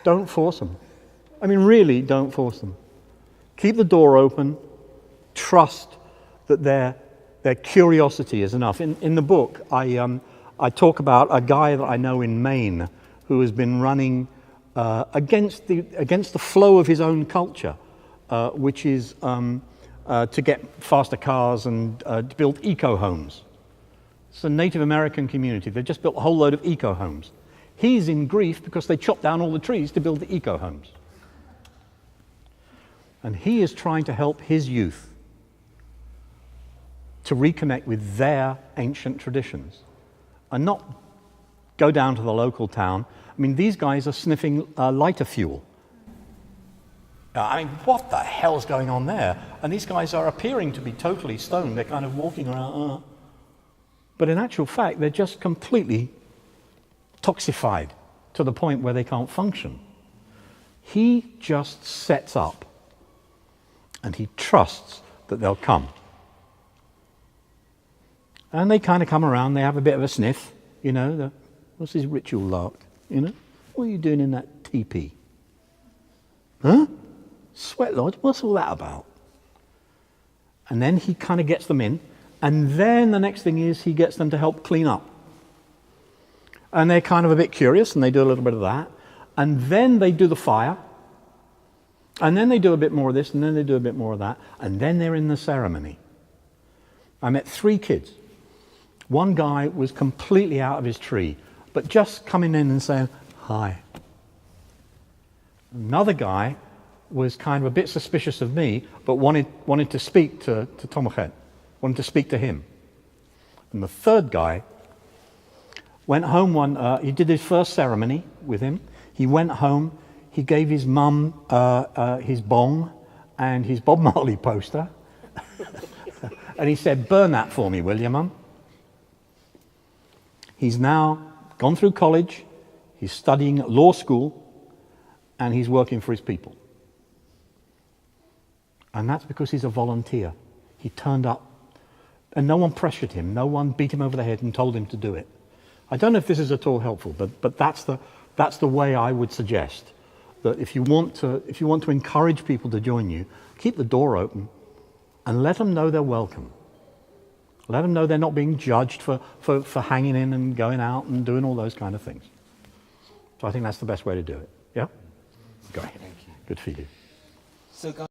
Don't force them. I mean, really, don't force them. Keep the door open. Trust that their curiosity is enough. In the book, I talk about a guy that I know in Maine who has been running against the flow of his own culture, which is to get faster cars and to build eco-homes. It's a Native American community. They've just built a whole load of eco-homes. He's in grief because they chopped down all the trees to build the eco-homes. And he is trying to help his youth to reconnect with their ancient traditions and not go down to the local town. I mean, these guys are sniffing lighter fuel. I mean, what the hell's going on there? And these guys are appearing to be totally stoned. They're kind of walking around. But in actual fact, they're just completely toxified to the point where they can't function. He just sets up and he trusts that they'll come. And they kind of come around, they have a bit of a sniff, you know, what's his ritual lark, you know? What are you doing in that teepee? Huh? Sweat lodge, what's all that about? And then he kind of gets them in, and then the next thing is he gets them to help clean up. And they're kind of a bit curious, and they do a little bit of that. And then they do the fire. And then they do a bit more of this, and then they do a bit more of that. And then they're in the ceremony. I met 3 kids. One guy was completely out of his tree, but just coming in and saying, hi. Another guy was kind of a bit suspicious of me, but wanted to speak to Tomochet, wanted to speak to him. And the third guy went home he did his first ceremony with him. He went home, he gave his mum his bong and his Bob Marley poster. And he said, burn that for me, will you, Mum? He's now gone through college, he's studying at law school, and he's working for his people. And that's because he's a volunteer. He turned up, and no one pressured him, no one beat him over the head and told him to do it. I don't know if this is at all helpful, but that's the way I would suggest that if you want to encourage people to join you, keep the door open and let them know they're welcome. Let them know they're not being judged for hanging in and going out and doing all those kind of things. So I think that's the best way to do it. Yeah? Go ahead. Thank you. Good for you. So